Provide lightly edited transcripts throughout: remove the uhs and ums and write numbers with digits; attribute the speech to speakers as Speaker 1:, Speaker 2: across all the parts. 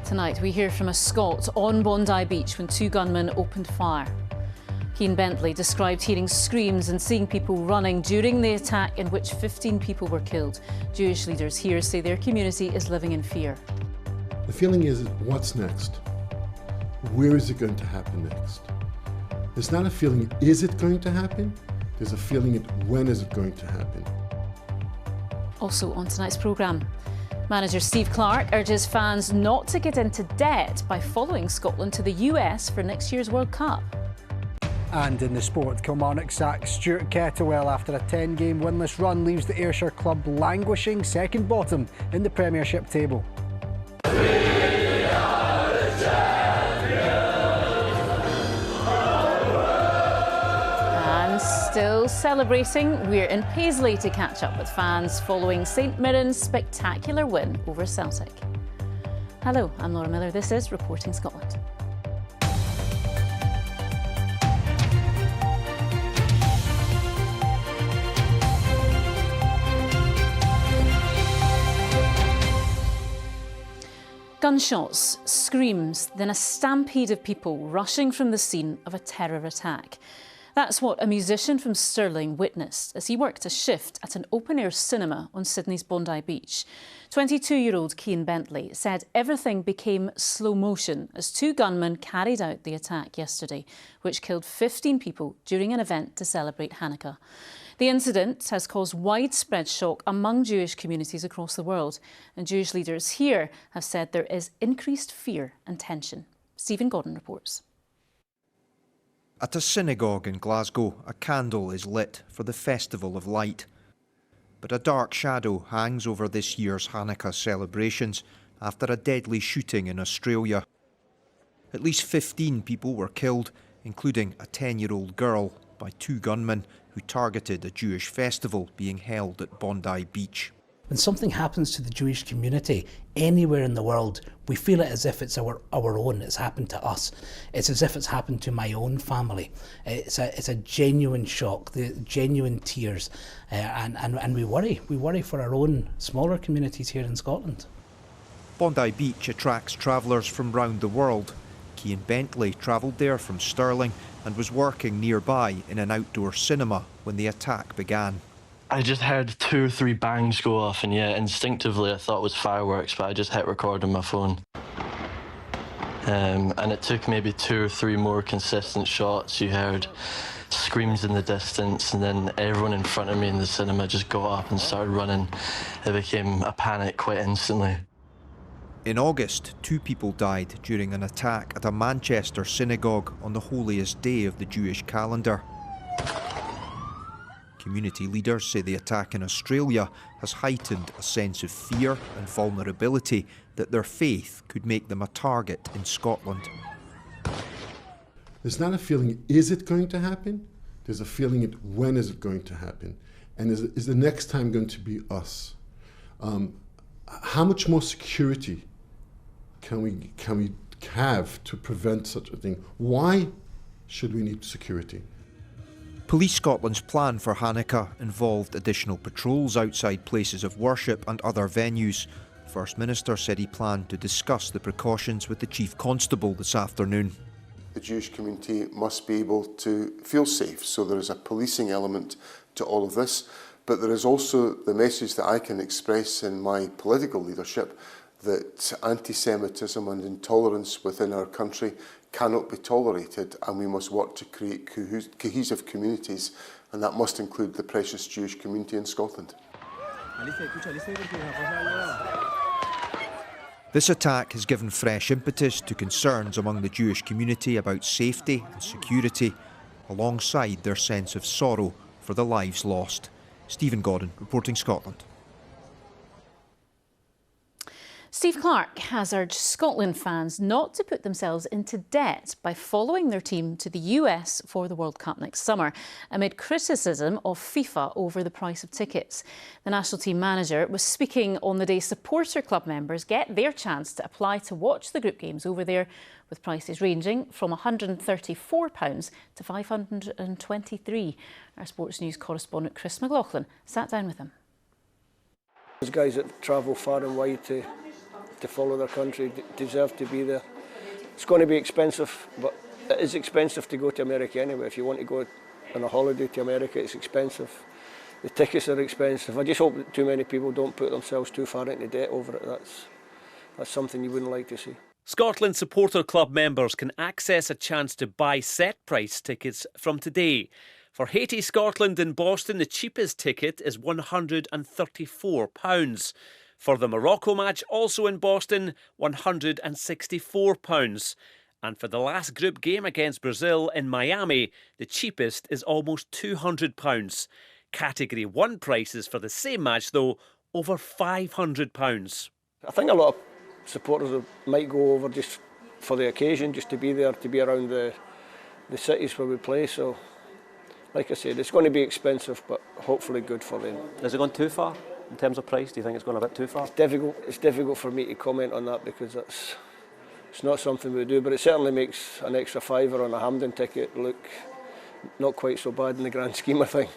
Speaker 1: Tonight we hear from a Scot on Bondi Beach when two gunmen opened fire. Keane Bentley described hearing screams and seeing people running during the attack in which 15 people were killed. Jewish leaders here say their community is living in fear.
Speaker 2: The feeling is, what's next? Where is it going to happen next? There's not a feeling, is it going to happen? There's a feeling, when is it going to happen?
Speaker 1: Also on tonight's programme, manager Steve Clarke urges fans not to get into debt by following Scotland to the US for next year's World Cup.
Speaker 3: And in the sport, Kilmarnock sacks Stuart Kettlewell after a 10-game winless run leaves the Ayrshire club languishing second bottom in the Premiership table.
Speaker 1: And still celebrating, we're in Paisley to catch up with fans following St Mirren's spectacular win over Celtic. Hello, I'm Laura Miller. This is Reporting Scotland. Gunshots, screams, then a stampede of people rushing from the scene of a terror attack. That's what a musician from Stirling witnessed as he worked a shift at an open-air cinema on Sydney's Bondi Beach. 22-year-old Keane Bentley said everything became slow motion as two gunmen carried out the attack yesterday, which killed 15 people during an event to celebrate Hanukkah. The incident has caused widespread shock among Jewish communities across the world, and Jewish leaders here have said there is increased fear and tension. Stephen Gordon reports.
Speaker 4: At a synagogue in Glasgow, a candle is lit for the Festival of Light. But a dark shadow hangs over this year's Hanukkah celebrations after a deadly shooting in Australia. At least 15 people were killed, including a 10-year-old girl, by two gunmen who targeted a Jewish festival being held at Bondi Beach.
Speaker 5: When something happens to the Jewish community anywhere in the world, we feel it as if it's our own, it's happened to us. It's as if it's happened to my own family. It's a genuine shock, the genuine tears, and we worry for our own smaller communities here in Scotland.
Speaker 4: Bondi Beach attracts travellers from round the world. Keane Bentley travelled there from Stirling and was working nearby in an outdoor cinema when the attack began.
Speaker 6: I just heard 2 or 3 bangs go off, and yeah, instinctively I thought it was fireworks, but I just hit record on my phone. And it took maybe 2 or 3 more consistent shots. You heard screams in the distance, and then everyone in front of me in the cinema just got up and started running. It became a panic quite instantly.
Speaker 4: In August, 2 people died during an attack at a Manchester synagogue on the holiest day of the Jewish calendar. Community leaders say the attack in Australia has heightened a sense of fear and vulnerability that their faith could make them a target in Scotland.
Speaker 2: There's not a feeling, is it going to happen? There's a feeling, when is it going to happen? And is the next time going to be us? How much more security can we have to prevent such a thing? Why should we need security?
Speaker 4: Police Scotland's plan for Hanukkah involved additional patrols outside places of worship and other venues. The First Minister said he planned to discuss the precautions with the Chief Constable this afternoon.
Speaker 7: The Jewish community must be able to feel safe, so there is a policing element to all of this, but there is also the message that I can express in my political leadership that anti-Semitism and intolerance within our country cannot be tolerated, and we must work to create cohesive communities, and that must include the precious Jewish community in Scotland.
Speaker 4: This attack has given fresh impetus to concerns among the Jewish community about safety and security, alongside their sense of sorrow for the lives lost. Stephen Gordon, Reporting Scotland.
Speaker 1: Steve Clarke has urged Scotland fans not to put themselves into debt by following their team to the US for the World Cup next summer, amid criticism of FIFA over the price of tickets. The national team manager was speaking on the day supporter club members get their chance to apply to watch the group games over there, with prices ranging from £134 to £523. Our sports news correspondent Chris McLaughlin sat down with him.
Speaker 8: There's guys that travel far and wide to to follow their country deserve to be there. It's going to be expensive, but it is expensive to go to America anyway. If you want to go on a holiday to America, it's expensive. The tickets are expensive. I just hope that too many people don't put themselves too far into debt over it. That's something you wouldn't like to see.
Speaker 9: Scotland Supporter Club members can access a chance to buy set price tickets from today. For Haiti Scotland in Boston, the cheapest ticket is £134. For the Morocco match, also in Boston, £164. And for the last group game against Brazil in Miami, the cheapest is almost £200. Category 1 prices for the same match, though, over £500.
Speaker 8: I think a lot of supporters might go over just for the occasion, just to be there, to be around the cities where we play. So, like I said, it's going to be expensive, but hopefully good for them.
Speaker 10: Has it gone too far in terms of price? Do you think it's gone a bit too far?
Speaker 8: It's difficult for me to comment on that because it's not something we do, but it certainly makes an extra £5 on a Hampden ticket look not quite so bad in the grand scheme of things.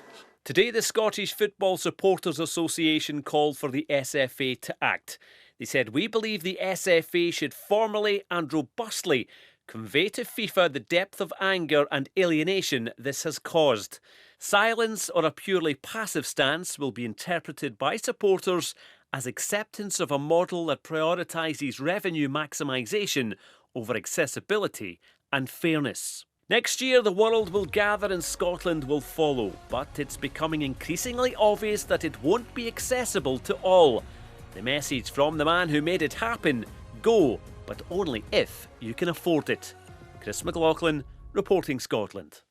Speaker 9: Today, the Scottish Football Supporters Association called for the SFA to act. They said, "We believe the SFA should formally and robustly convey to FIFA the depth of anger and alienation this has caused. Silence or a purely passive stance will be interpreted by supporters as acceptance of a model that prioritises revenue maximisation over accessibility and fairness." Next year, the world will gather and Scotland will follow, but it's becoming increasingly obvious that it won't be accessible to all. The message from the man who made it happen: go, but only if you can afford it. Chris McLaughlin, reporting Scotland.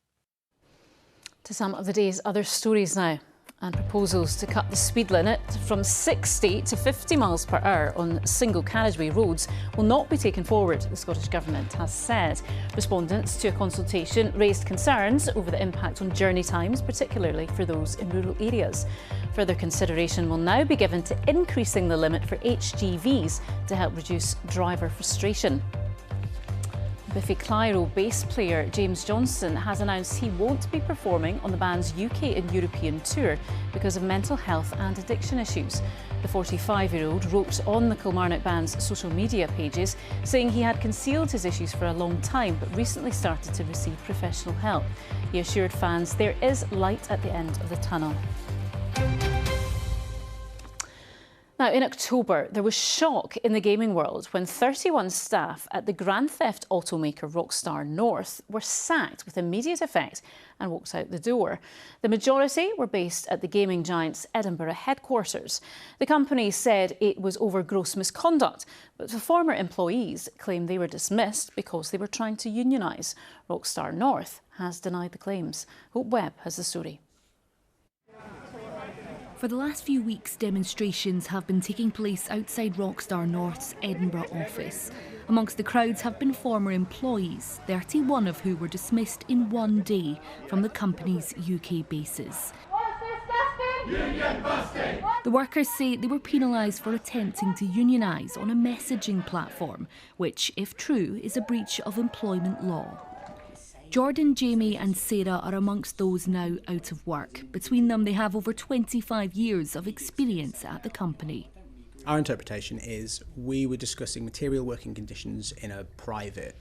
Speaker 1: To some of the day's other stories now. And proposals to cut the speed limit from 60 to 50 miles per hour on single carriageway roads will not be taken forward, the Scottish Government has said. Respondents to a consultation raised concerns over the impact on journey times, particularly for those in rural areas. Further consideration will now be given to increasing the limit for HGVs to help reduce driver frustration. Biffy Clyro bass player James Johnson has announced he won't be performing on the band's UK and European tour because of mental health and addiction issues. The 45-year-old wrote on the Kilmarnock band's social media pages saying he had concealed his issues for a long time but recently started to receive professional help. He assured fans there is light at the end of the tunnel. Now, in October, there was shock in the gaming world when 31 staff at the Grand Theft automaker Rockstar North were sacked with immediate effect and walked out the door. The majority were based at the gaming giant's Edinburgh headquarters. The company said it was over gross misconduct, but the former employees claimed they were dismissed because they were trying to unionise. Rockstar North has denied the claims. Hope Webb has the story.
Speaker 11: For the last few weeks, demonstrations have been taking place outside Rockstar North's Edinburgh office. Amongst the crowds have been former employees, 31 of who were dismissed in one day from the company's UK bases. The workers say they were penalised for attempting to unionise on a messaging platform, which, if true, is a breach of employment law. Jordan, Jamie and Sarah are amongst those now out of work. Between them, they have over 25 years of experience at the company.
Speaker 12: Our interpretation is we were discussing material working conditions in a private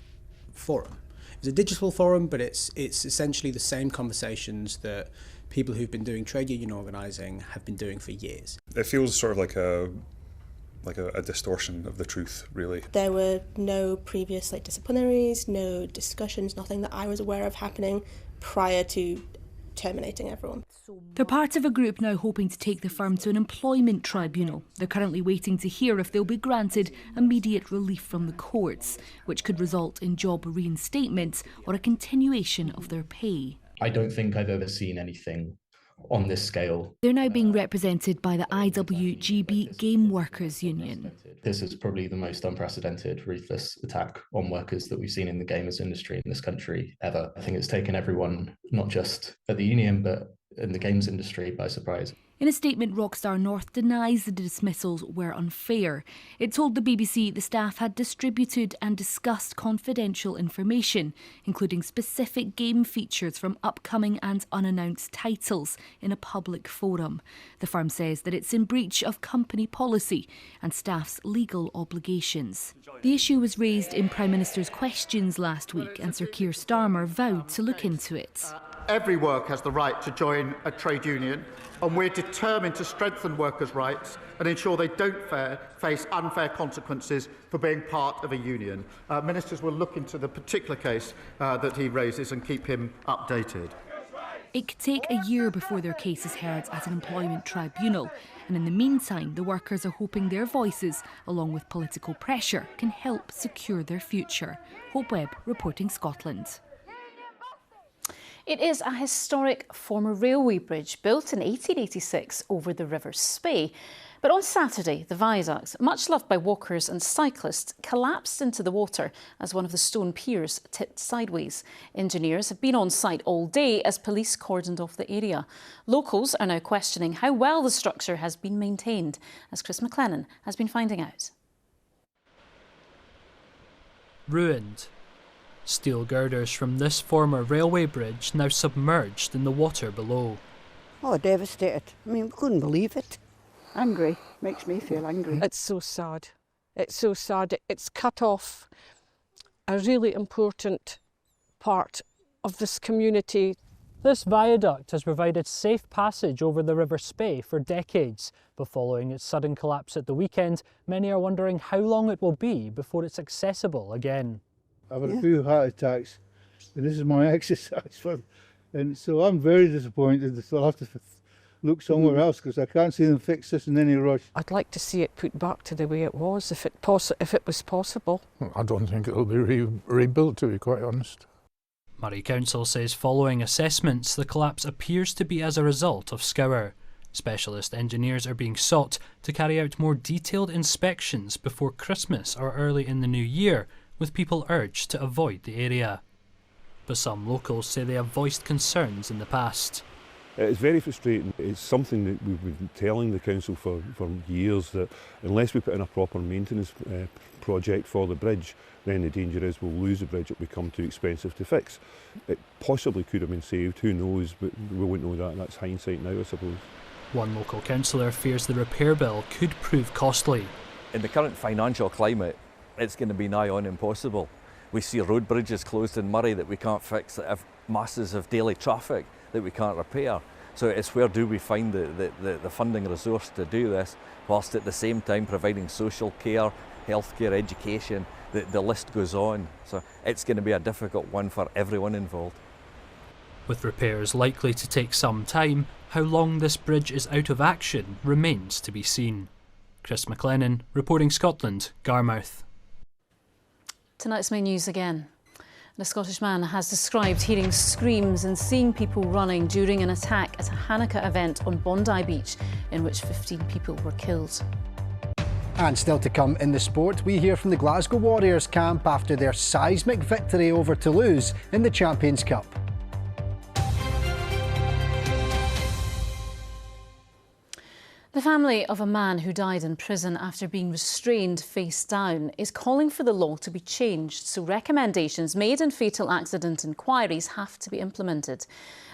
Speaker 12: forum. It's a digital forum, but it's essentially the same conversations that people who've been doing trade union organising have been doing for years.
Speaker 13: It feels sort of like a distortion of the truth, really.
Speaker 14: There were no previous disciplinaries, no discussions, nothing that I was aware of happening prior to terminating everyone.
Speaker 11: They're part of a group now hoping to take the firm to an employment tribunal. They're currently waiting to hear if they'll be granted immediate relief from the courts, which could result in job reinstatement or a continuation of their pay.
Speaker 15: I don't think I've ever seen anything on this scale.
Speaker 11: They're now being represented by the IWGB Game Workers Union.
Speaker 15: This is probably the most unprecedented, ruthless attack on workers that we've seen in the gamers industry in this country ever. I think it's taken everyone, not just at the union, but in the games industry by surprise.
Speaker 11: In a statement, Rockstar North denies the dismissals were unfair. It told the BBC the staff had distributed and discussed confidential information, including specific game features from upcoming and unannounced titles, in a public forum. The firm says that it's in breach of company policy and staff's legal obligations. The issue was raised in Prime Minister's questions last week, and Sir Keir Starmer vowed to look into it.
Speaker 16: Every worker has the right to join a trade union, and we're determined to strengthen workers' rights and ensure they don't face unfair consequences for being part of a union. Ministers will look into the particular case that he raises and keep him updated.
Speaker 11: It could take a year before their case is heard at an employment tribunal, and in the meantime, the workers are hoping their voices, along with political pressure, can help secure their future. Hope Webb, reporting Scotland.
Speaker 1: It is a historic former railway bridge built in 1886 over the River Spey. But on Saturday, the viaduct, much loved by walkers and cyclists, collapsed into the water as one of the stone piers tipped sideways. Engineers have been on site all day as police cordoned off the area. Locals are now questioning how well the structure has been maintained, as Chris McLennan has been finding out.
Speaker 17: Ruined. Steel girders from this former railway bridge now submerged in the water below.
Speaker 18: Oh, devastated. I mean, we couldn't believe it.
Speaker 19: Angry. Makes me feel angry. It's so sad. It's so sad. It's cut off a really important part of this community.
Speaker 17: This viaduct has provided safe passage over the River Spey for decades, but following its sudden collapse at the weekend, many are wondering how long it will be before it's accessible again.
Speaker 20: I've had a few heart attacks, and this is my exercise for, and so I'm very disappointed that I'll have to look somewhere else because I can't see them fix this in any rush.
Speaker 19: I'd like to see it put back to the way it was, if it was possible.
Speaker 21: I don't think it'll be rebuilt, to be quite honest.
Speaker 17: Murray Council says following assessments, the collapse appears to be as a result of scour. Specialist engineers are being sought to carry out more detailed inspections before Christmas or early in the new year, with people urged to avoid the area. But some locals say they have voiced concerns in the past.
Speaker 22: It's very frustrating. It's something that we've been telling the council for years, that unless we put in a proper maintenance project for the bridge, then the danger is we'll lose the bridge, it'll become too expensive to fix. It possibly could have been saved, who knows, but we won't know that. That's hindsight now, I suppose.
Speaker 17: One local councillor fears the repair bill could prove costly.
Speaker 23: In the current financial climate, it's going to be nigh on impossible. We see road bridges closed in Murray that we can't fix, that have masses of daily traffic that we can't repair. So it's where do we find the funding resource to do this, whilst at the same time providing social care, healthcare, education, the list goes on. So it's going to be a difficult one for everyone involved.
Speaker 17: With repairs likely to take some time, how long this bridge is out of action remains to be seen. Chris McLennan, reporting Scotland, Garmouth.
Speaker 1: Tonight's main news again. A Scottish man has described hearing screams and seeing people running during an attack at a Hanukkah event on Bondi Beach in which 15 people were killed.
Speaker 3: And still to come in the sport, we hear from the Glasgow Warriors camp after their seismic victory over Toulouse in the Champions Cup.
Speaker 1: The family of a man who died in prison after being restrained face down is calling for the law to be changed so recommendations made in fatal accident inquiries have to be implemented.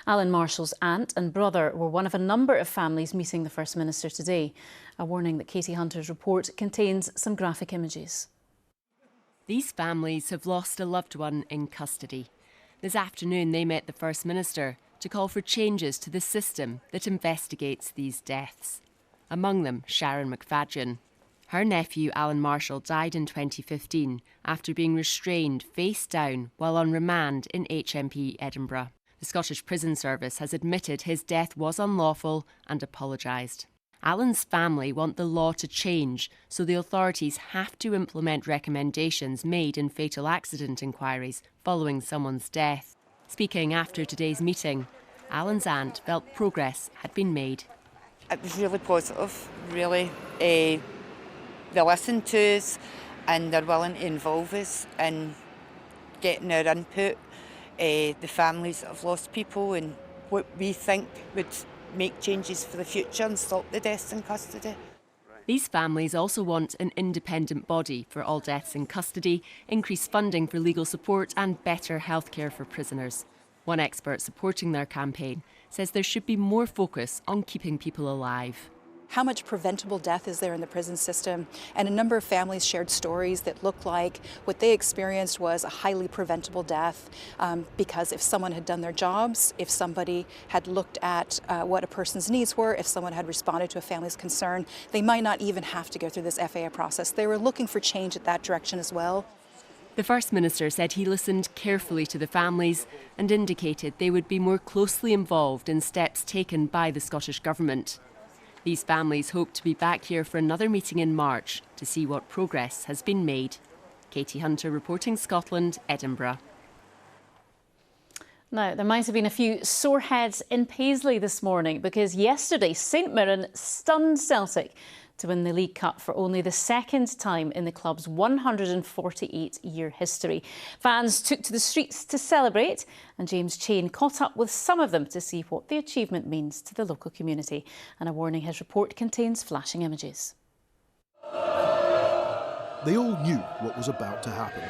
Speaker 1: Alan Marshall's aunt and brother were one of a number of families meeting the First Minister today. A warning that Katie Hunter's report contains some graphic images.
Speaker 24: These families have lost a loved one in custody. This afternoon they met the First Minister to call for changes to the system that investigates these deaths. Among them, Sharon McFadden. Her nephew, Alan Marshall, died in 2015 after being restrained face down while on remand in HMP Edinburgh. The Scottish Prison Service has admitted his death was unlawful and apologised. Alan's family want the law to change so the authorities have to implement recommendations made in fatal accident inquiries following someone's death. Speaking after today's meeting, Alan's aunt felt progress had been made.
Speaker 25: It was really positive, really. They listened to us and they're willing to involve us in getting our input. The families that have lost people and what we think would make changes for the future and stop the deaths in custody.
Speaker 24: These families also want an independent body for all deaths in custody, increased funding for legal support and better healthcare for prisoners. One expert supporting their campaign says there should be more focus on keeping people alive.
Speaker 2: How much preventable death is there in the prison system? And a number of families shared stories that looked like what they experienced was a highly preventable death because if someone had done their jobs, if somebody had looked at what a person's needs were, if someone had responded to a family's concern, they might not even have to go through this FAA process. They were looking for change at that direction as well.
Speaker 24: The First Minister said he listened carefully to the families and indicated they would be more closely involved in steps taken by the Scottish Government. These families hope to be back here for another meeting in March to see what progress has been made. Katie Hunter reporting Scotland, Edinburgh.
Speaker 1: Now, there might have been a few sore heads in Paisley this morning because yesterday St Mirren stunned Celtic to win the League Cup for only the second time in the club's 148-year history. Fans took to the streets to celebrate, and James Chain caught up with some of them to see what the achievement means to the local community. And a warning, his report contains flashing images.
Speaker 4: They all knew what was about to happen.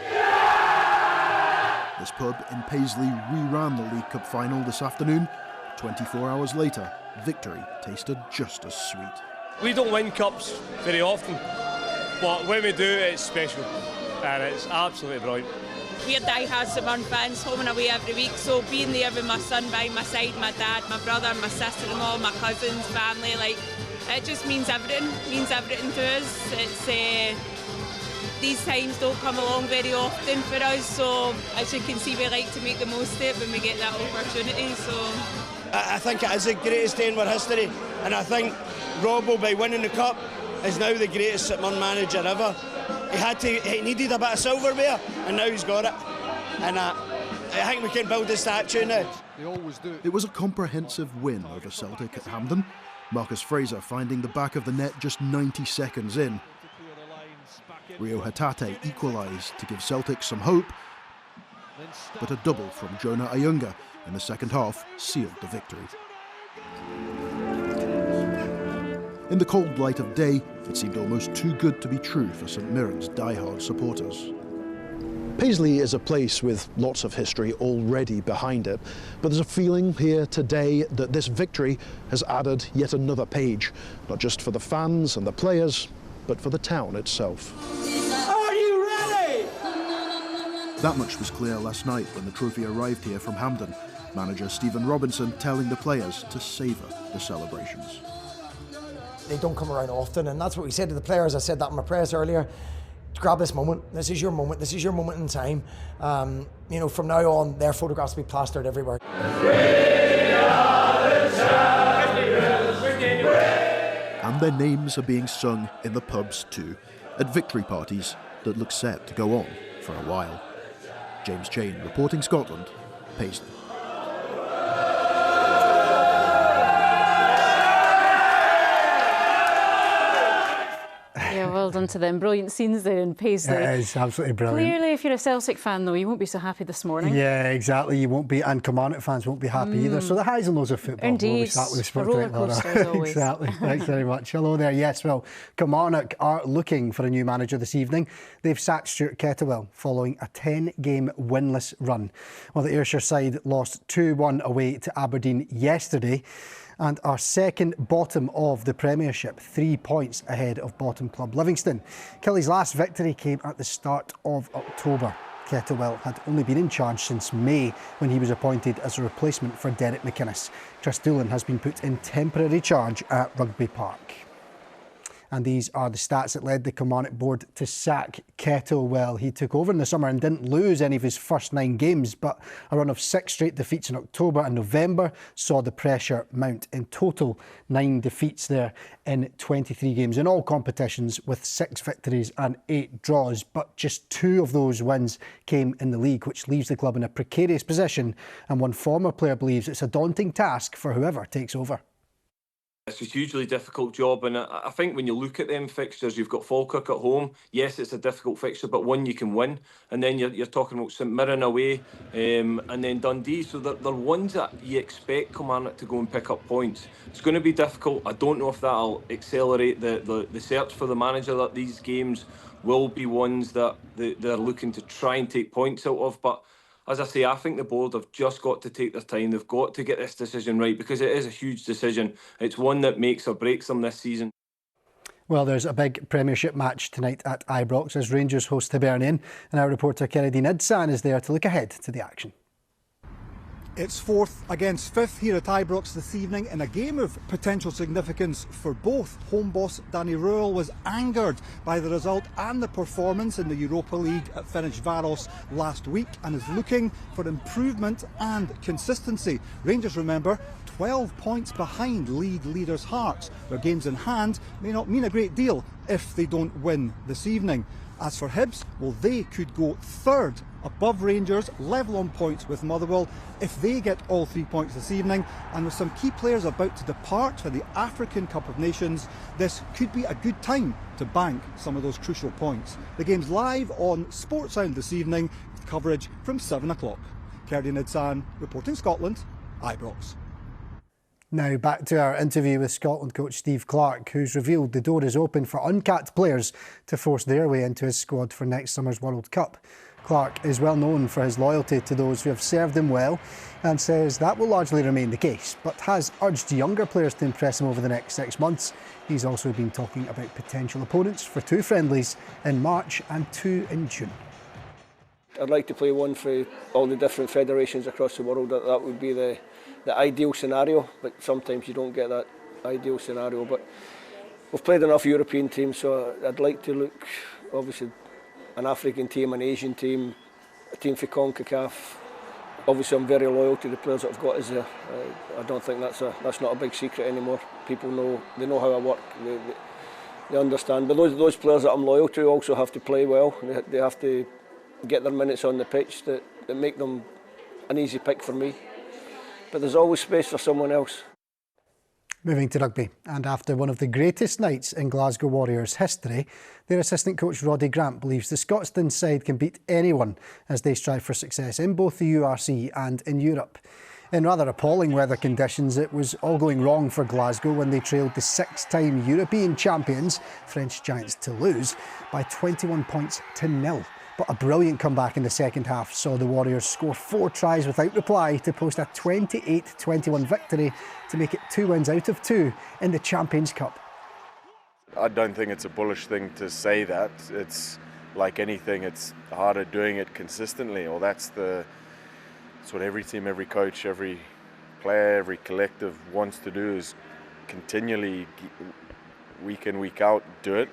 Speaker 4: This pub in Paisley reran the League Cup final this afternoon. 24 hours later, victory tasted just as sweet.
Speaker 5: We don't win cups very often, but when we do, it's special, and it's absolutely brilliant.
Speaker 6: We're die-hard St Mirren fans, home and away every week, so being there with my son by my side, my dad, my brother, my sister-in-law, my cousins, family, it just means everything to us. It's these times don't come along very often for us, so as you can see, we like to make the most of it when we get that opportunity. So
Speaker 7: I think it is the greatest day in our history, and I think Robbo, by winning the cup, is now the greatest St Mirren manager ever. He needed a bit of silverware, and now he's got it. And I think we can build a statue now.
Speaker 4: It was a comprehensive win over Celtic at Hampden. Marcus Fraser finding the back of the net just 90 seconds in. Rio Hatate equalised to give Celtic some hope, but a double from Jonah Ayunga in the second half sealed the victory. In the cold light of day, it seemed almost too good to be true for St Mirren's die-hard supporters.
Speaker 26: Paisley is a place with lots of history already behind it, but there's a feeling here today that this victory has added yet another page, not just for the fans and the players, but for the town itself.
Speaker 7: Are you ready?
Speaker 4: That much was clear last night when the trophy arrived here from Hampden. Manager Stephen Robinson telling the players to savour the celebrations.
Speaker 27: They don't come around often, and that's what we said to the players. I said that in my press earlier. Grab this moment. This is your moment. This is your moment in time. From now on, their photographs will be plastered everywhere.
Speaker 4: And their names are being sung in the pubs too, at victory parties that look set to go on for a while. James Chain reporting Scotland, Paisley.
Speaker 1: Yeah, well done to them. Brilliant scenes there in Paisley.
Speaker 3: It is absolutely brilliant.
Speaker 1: Clearly, if you're a Celtic fan, though, you won't be so happy this morning.
Speaker 3: Yeah, exactly. You won't be, and Kilmarnock fans won't be happy either. So the highs and lows of football.
Speaker 1: Indeed.
Speaker 3: We start with the sport
Speaker 1: a roller coaster as always.
Speaker 3: Exactly. Thanks very much. Hello there. Yes, well, Kilmarnock are looking for a new manager this evening. They've sacked Stuart Kettlewell following a 10-game winless run. Well, the Ayrshire side lost 2-1 away to Aberdeen yesterday, and are second bottom of the Premiership, 3 points ahead of bottom club Livingston. Kelly's last victory came at the start of October. Kettlewell had only been in charge since May when he was appointed as a replacement for Derek McInnes. Chris Doolan has been put in temporary charge at Rugby Park. And these are the stats that led the Kilmarnock board to sack Kettlewell. He took over in the summer and didn't lose any of his first 9 games, but a run of 6 straight defeats in October and November saw the pressure mount. In total, 9 defeats there in 23 games in all competitions, with 6 victories and 8 draws. But just 2 of those wins came in the league, which leaves the club in a precarious position. And one former player believes it's a daunting task for whoever takes over.
Speaker 8: It's a hugely difficult job, and I think when you look at them fixtures, you've got Falkirk at home. Yes, it's a difficult fixture, but one you can win. And then you're talking about St Mirren away, and then Dundee. So they're ones that you expect Kilmarnock to go and pick up points. It's going to be difficult. I don't know if that'll accelerate the search for the manager, that these games will be ones that they're looking to try and take points out of. But as I say, I think the board have just got to take their time. They've got to get this decision right, because it is a huge decision. It's one that makes or breaks them this season.
Speaker 3: Well, there's a big Premiership match tonight at Ibrox as Rangers host Hibernian, and our reporter Kennedy Nidsan is there to look ahead to the action.
Speaker 9: It's 4th against 5th here at Ibrox this evening in a game of potential significance for both. Home boss Danny Röhl was angered by the result and the performance in the Europa League at Ferencváros last week and is looking for improvement and consistency. Rangers, remember, 12 points behind league leaders Hearts, where games in hand may not mean a great deal if they don't win this evening. As for Hibs, well, they could go 3rd above Rangers, level on points with Motherwell if they get all 3 points this evening. And with some key players about to depart for the African Cup of Nations, this could be a good time to bank some of those crucial points. The game's live on Sportsound this evening, with coverage from 7 o'clock. Kennedy Nidsan, reporting Scotland, Ibrox.
Speaker 3: Now back to our interview with Scotland coach Steve Clarke, who's revealed the door is open for uncapped players to force their way into his squad for next summer's World Cup. Clarke is well known for his loyalty to those who have served him well and says that will largely remain the case, but has urged younger players to impress him over the next 6 months. He's also been talking about potential opponents for 2 friendlies in March and 2 in June.
Speaker 10: I'd like to play one for all the different federations across the world. That would be the ideal scenario, but sometimes you don't get that ideal scenario. But we've played enough European teams, so I'd like to look, obviously, an African team, an Asian team, a team for CONCACAF. Obviously, I'm very loyal to the players that I've got as I don't think that's not a big secret anymore. People know, they know how I work, they understand. But those players that I'm loyal to also have to play well. They have to get their minutes on the pitch that make them an easy pick for me. But there's always space for someone else.
Speaker 3: Moving to rugby, and after one of the greatest nights in Glasgow Warriors history, their assistant coach Roddy Grant believes the Scotstoun side can beat anyone as they strive for success in both the URC and in Europe. In rather appalling weather conditions, it was all going wrong for Glasgow when they trailed the 6-time European champions, French giants Toulouse, by 21 points to 0. But a brilliant comeback in the second half saw the Warriors score 4 tries without reply to post a 28-21 victory to make it 2 wins out of 2 in the Champions Cup.
Speaker 12: I don't think it's a bullish thing to say that. It's like anything, it's harder doing it consistently, or that's what every team, every coach, every player, every collective wants to do, is continually, week in, week out, do it.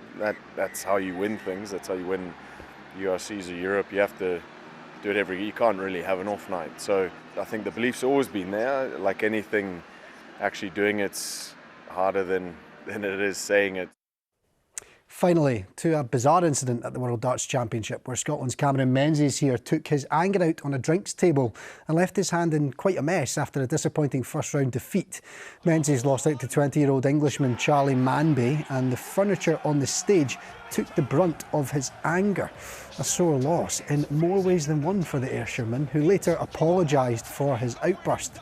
Speaker 12: That's how you win things, that's how you win URCs or Europe. You have to do it you can't really have an off night. So I think the belief's always been there. Like anything, actually doing it's harder than it is saying it.
Speaker 3: Finally, to a bizarre incident at the World Darts Championship, where Scotland's Cameron Menzies here took his anger out on a drinks table and left his hand in quite a mess after a disappointing first-round defeat. Menzies lost out to 20-year-old Englishman Charlie Manby, and the furniture on the stage took the brunt of his anger. A sore loss in more ways than one for the Ayrshireman, who later apologised for his outburst.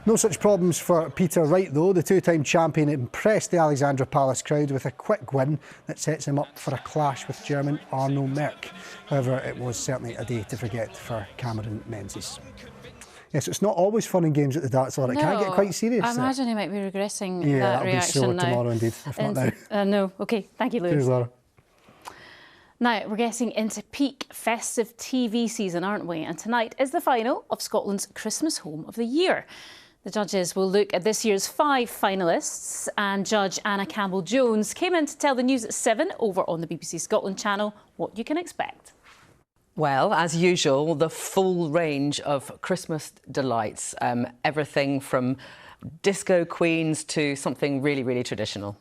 Speaker 3: No such problems for Peter Wright though. The 2-time champion impressed the Alexandra Palace crowd with a quick win that sets him up for a clash with German Arno Merck. However, it was certainly a day to forget for Cameron Menzies. Yes, it's not always fun and games at the darts hall. It can get quite serious.
Speaker 1: I imagine he might be regretting that
Speaker 3: that'll
Speaker 1: reaction
Speaker 3: be sore
Speaker 1: now.
Speaker 3: tomorrow indeed, if not now.
Speaker 1: No, OK, thank you, Lewis.
Speaker 3: Cheers, Laura.
Speaker 1: Now, we're getting into peak festive TV season, aren't we? And tonight is the final of Scotland's Christmas Home of the Year. The judges will look at this year's 5 finalists, and Judge Anna Campbell-Jones came in to tell the news at 7 over on the BBC Scotland channel what you can expect.
Speaker 13: Well, as usual, the full range of Christmas delights, everything from disco queens to something really, really traditional.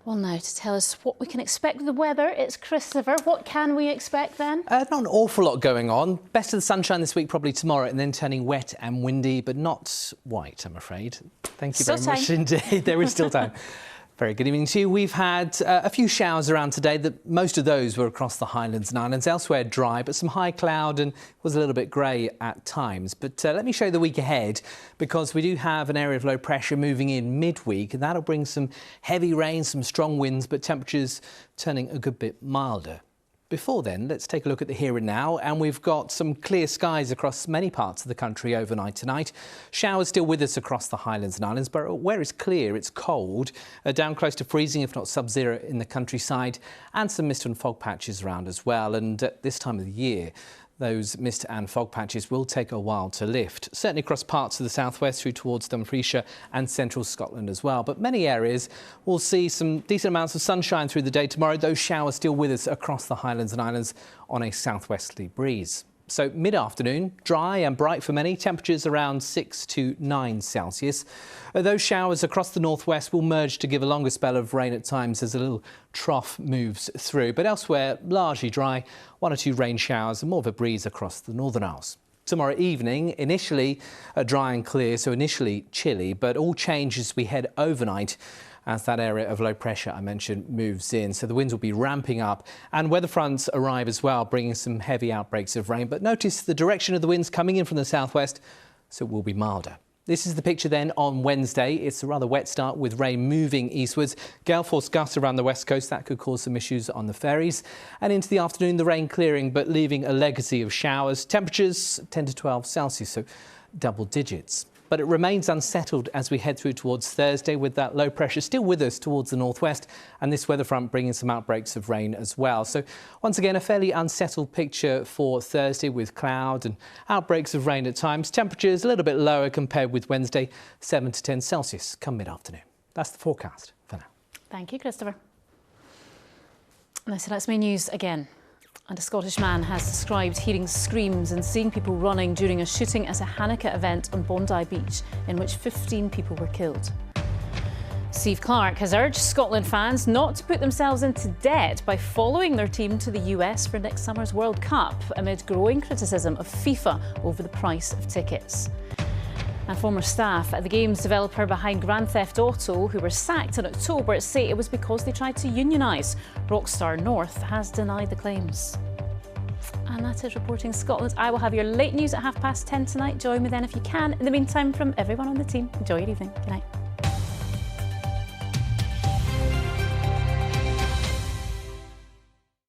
Speaker 1: Well, now to tell us what we can expect with the weather, it's Christopher. What can we expect then?
Speaker 11: Not an awful lot going on. Best of the sunshine this week, probably tomorrow, and then turning wet and windy, but not white, I'm afraid. Thank you very much indeed. There is still time. Very good evening to you. We've had a few showers around today. Most of those were across the Highlands and Islands. Elsewhere dry, but some high cloud and was a little bit grey at times. But let me show you the week ahead, because we do have an area of low pressure moving in midweek, and that'll bring some heavy rain, some strong winds, but temperatures turning a good bit milder. Before then, let's take a look at the here and now, and we've got some clear skies across many parts of the country overnight tonight. Showers still with us across the Highlands and Islands, but where it's clear, it's cold, down close to freezing, if not sub-zero in the countryside, and some mist and fog patches around as well. And at this time of the year, those mist and fog patches will take a while to lift, certainly across parts of the southwest through towards Dumfriesshire and central Scotland as well. But many areas will see some decent amounts of sunshine through the day tomorrow. Those showers still with us across the Highlands and Islands on a southwesterly breeze. So mid-afternoon, dry and bright for many, temperatures around 6 to 9 Celsius. Those showers across the northwest will merge to give a longer spell of rain at times as a little trough moves through. But elsewhere, largely dry, 1 or 2 rain showers and more of a breeze across the Northern Isles. Tomorrow evening, initially dry and clear, so initially chilly, but all change as we head overnight as that area of low pressure I mentioned moves in. So the winds will be ramping up and weather fronts arrive as well, bringing some heavy outbreaks of rain. But notice the direction of the winds coming in from the southwest, so it will be milder. This is the picture then on Wednesday. It's a rather wet start with rain moving eastwards. Gale force gusts around the west coast. That could cause some issues on the ferries. And into the afternoon, the rain clearing, but leaving a legacy of showers. Temperatures 10 to 12 Celsius, so double digits. But it remains unsettled as we head through towards Thursday, with that low pressure still with us towards the northwest, and this weather front bringing some outbreaks of rain as well. So once again, a fairly unsettled picture for Thursday, with cloud and outbreaks of rain at times. Temperatures a little bit lower compared with Wednesday, 7 to 10 Celsius come mid-afternoon. That's the forecast for now.
Speaker 1: Thank you, Christopher. Now, so that's my news again. And a Scottish man has described hearing screams and seeing people running during a shooting at a Hanukkah event on Bondi Beach, in which 15 people were killed. Steve Clarke has urged Scotland fans not to put themselves into debt by following their team to the US for next summer's World Cup, amid growing criticism of FIFA over the price of tickets. And former staff at the games developer behind Grand Theft Auto, who were sacked in October, say it was because they tried to unionise. Rockstar North has denied the claims. And that is Reporting Scotland. I will have your late news at 10:30 tonight. Join me then if you can. In the meantime, from everyone on the team, enjoy your evening. Good night.